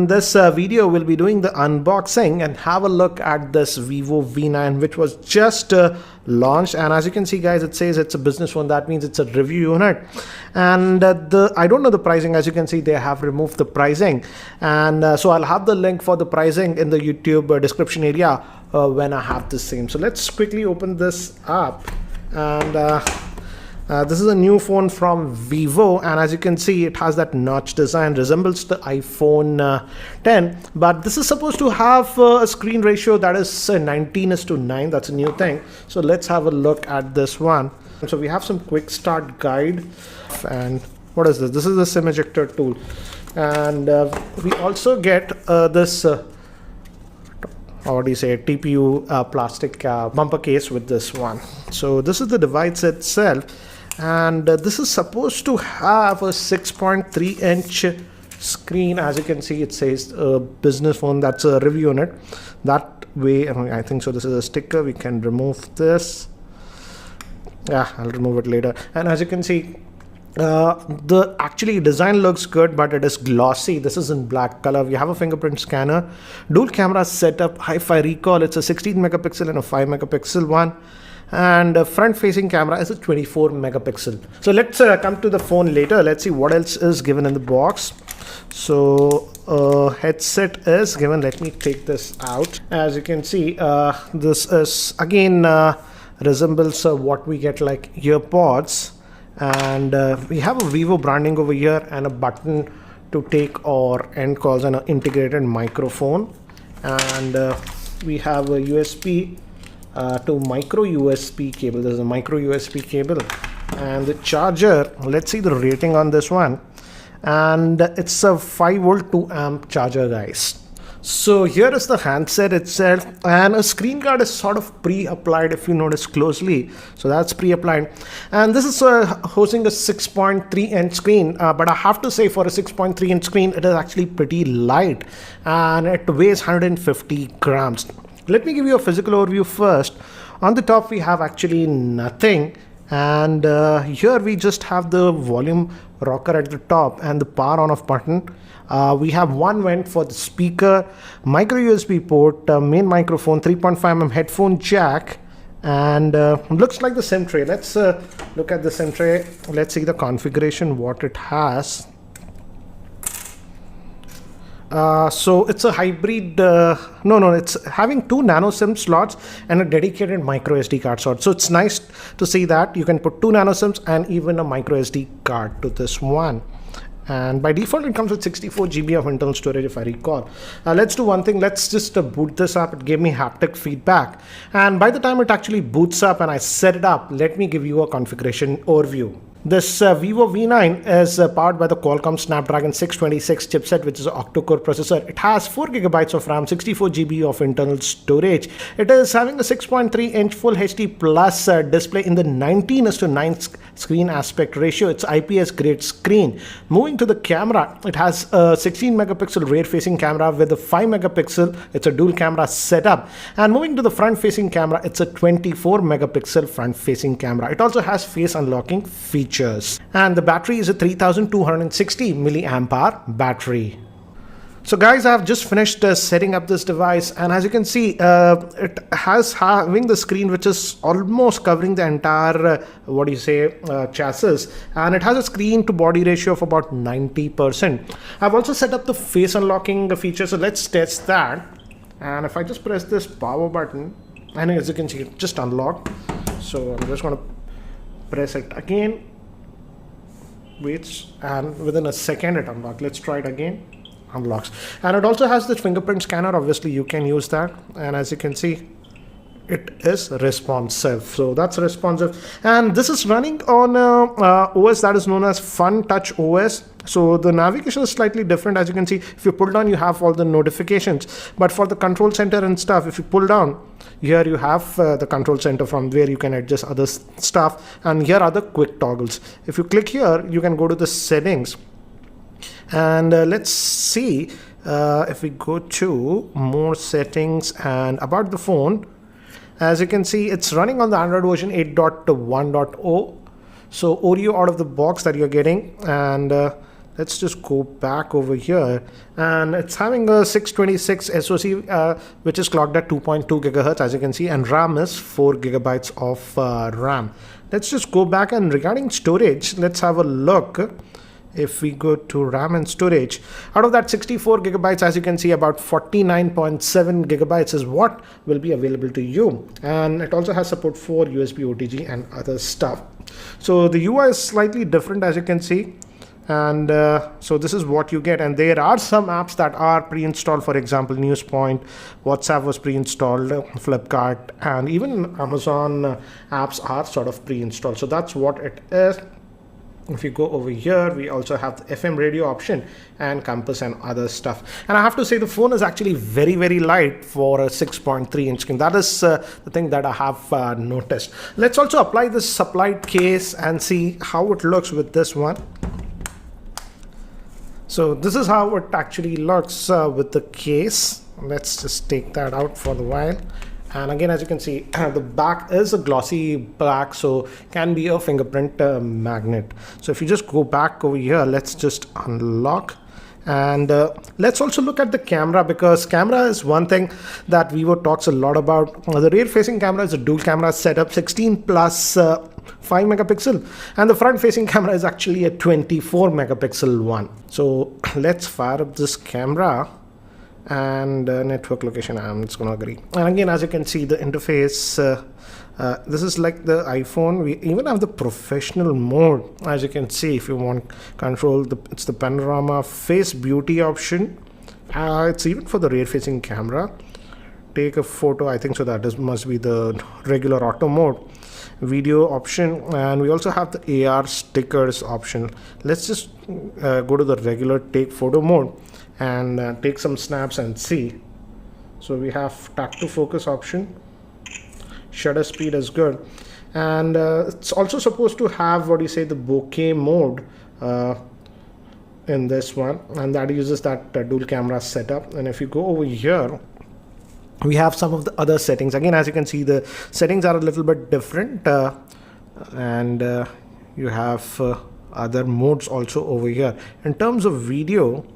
In this video, we'll be doing the unboxing and have a look at this VIVO V9, which was just launched. And as you can see, guys, it says it's a business phone. That means it's a review unit. And I don't know the pricing. As you can see, they have removed the pricing. And so I'll have the link for the pricing in the YouTube description area when I have the same. So let's quickly open this up. And this is a new phone from Vivo, and as you can see, it has that notch design, resembles the iPhone 10, but this is supposed to have a screen ratio that is 19:9. That's a new thing. So let's have a look at this one. So we have some quick start guide, and what is this? This is the SIM ejector tool, and we also get this what do you say, TPU plastic bumper case with this one. So this is the device itself, and this is supposed to have a 6.3-inch screen. As you can see, it says business phone. That's a review unit. That way, I think so. This is a sticker. We can remove this. Yeah, I'll remove it later. And as you can see, the actually design looks good, but it is glossy. This is in black color. We have a fingerprint scanner, dual camera setup, hi-fi recall. It's a 16 megapixel and a 5 megapixel one, and a front facing camera is a 24 megapixel. So let's come to the phone later. Let's see what else is given in the box. So headset is given. Let me take this out. As you can see, this is again resembles what we get like earpods. And we have a Vivo branding over here and a button to take or end calls and an integrated microphone. And we have a USB to micro USB cable. There's a micro USB cable, and the charger. Let's see the rating on this one, and it's a 5-volt 2-amp charger, guys. So here is the handset itself, and a screen guard is sort of pre-applied if you notice closely. So that's pre-applied, and this is hosting a 6.3-inch screen, but I have to say, for a 6.3-inch screen, it is actually pretty light, and it weighs 150 grams. Let me give you a physical overview first. On the top, we have actually nothing, and here we just have the volume rocker at the top and the power on off button. We have one vent for the speaker, micro USB port, main microphone, 3.5mm headphone jack, and looks like the SIM tray. Let's look at the SIM tray. Let's see the configuration, what it has. So it's a hybrid, it's having 2 nano SIM slots and a dedicated micro SD card slot. So it's nice to see that you can put 2 nano SIMs and even a micro SD card to this one. And by default, it comes with 64 GB of internal storage, if I recall. Let's do one thing. Let's just boot this up. It gave me haptic feedback. And by the time it actually boots up and I set it up, let me give you a configuration overview. This VIVO V9 is powered by the Qualcomm Snapdragon 626 chipset, which is an octa-core processor. It has 4 GB of RAM, 64 GB of internal storage. It is having a 6.3-inch Full HD Plus display in the 19:9 screen aspect ratio. It's IPS grade screen. Moving to the camera, it has a 16 megapixel rear facing camera with a 5 megapixel. It's a dual camera setup. And moving to the front facing camera, it's a 24 megapixel front facing camera. It also has face unlocking feature. And the battery is a 3260 milliamp hour battery. So guys, I have just finished setting up this device, and as you can see, it has having the screen which is almost covering the entire chassis, and it has a screen to body ratio of about 90%. I've also set up the face unlocking feature, so let's test that. And if I just press this power button, and as you can see, it just unlocked. So I'm just going to press it again. Waits, and within a second it unlocks. Let's try it again. Unlocks. And it also has the fingerprint scanner. Obviously you can use that, and as you can see, it is responsive. So that's responsive, and this is running on OS that is known as Fun Touch OS. So the navigation is slightly different. As you can see, if you pull down, you have all the notifications, but for the control center and stuff, if you pull down, here you have the control center from where you can adjust other stuff, and here are the quick toggles. If you click here, you can go to the settings, and let's see if we go to more settings and about the phone. As you can see, it's running on the Android version 8.1.0. So Oreo out of the box that you're getting, and Let's just go back over here, and it's having a 626 SoC, which is clocked at 2.2 gigahertz, as you can see, and RAM is 4 gigabytes of RAM. Let's just go back, and regarding storage, let's have a look. If we go to RAM and storage, out of that 64 gigabytes, as you can see, about 49.7 gigabytes is what will be available to you. And it also has support for USB OTG and other stuff. So the UI is slightly different, as you can see. And so this is what you get, and there are some apps that are pre-installed. For example, Newspoint, WhatsApp was pre-installed, Flipkart, and even Amazon apps are sort of pre-installed. So that's what it is. If you go over here, we also have the FM radio option and compass and other stuff. And I have to say, the phone is actually very, very light for a 6.3 inch screen. That is the thing that I have noticed. Let's also apply this supplied case and see how it looks with this one. So this is how it actually looks with the case. Let's just take that out for a while. And again, as you can see, the back is a glossy black, so can be a fingerprint magnet. So if you just go back over here, let's just unlock. And let's also look at the camera, because camera is one thing that Vivo talks a lot about. The rear facing camera is a dual camera setup, 16 plus 5 megapixel, and the front facing camera is actually a 24 megapixel one. So let's fire up this camera, and network location, I'm just gonna agree. And again, as you can see, the interface, this is like the iPhone. We even have the professional mode, as you can see. If you want control, it's the panorama, face beauty option. It's even for the rear facing camera. Take a photo, I think so that must be the regular auto mode. Video option, and we also have the AR stickers option. Let's just go to the regular take photo mode and take some snaps and see. So we have tap to focus option. Shutter speed is good, and it's also supposed to have what you say, the bokeh mode in this one, and that uses that dual camera setup. And if you go over here, we have some of the other settings. Again, as you can see, the settings are a little bit different, and you have other modes also over here. In terms of video,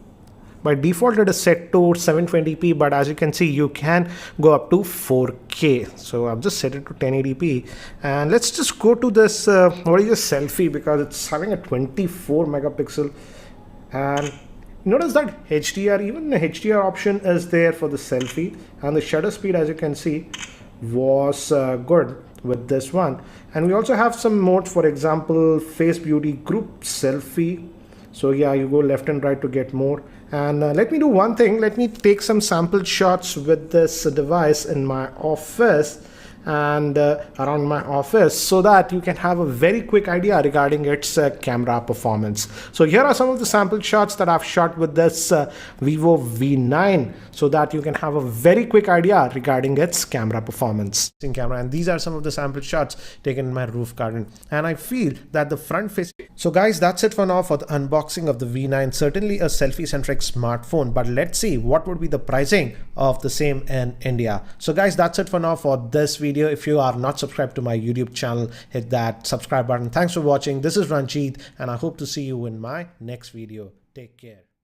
by default it is set to 720p, but as you can see, you can go up to 4K. So I've just set it to 1080p, and let's just go to this what is this selfie, because it's having a 24 megapixel, and notice that HDR, even the HDR option is there for the selfie, and the shutter speed, as you can see, was good with this one. And we also have some modes, for example, face beauty, group selfie. So yeah, you go left and right to get more. And let me do one thing. Let me take some sample shots with this device in my office and around my office, so that you can have a very quick idea regarding its camera performance. So here are some of the sample shots that I've shot with this VIVO V9, so that you can have a very quick idea regarding its camera performance. And these are some of the sample shots taken in my roof garden, and I feel that the front face. So guys, that's it for now for the unboxing of the V9. Certainly a selfie centric smartphone, but let's see what would be the pricing of the same in India. So guys, that's it for now for this video. If you are not subscribed to my YouTube channel, hit that subscribe button. Thanks for watching. This is Ranjit, and I hope to see you in my next video. Take care.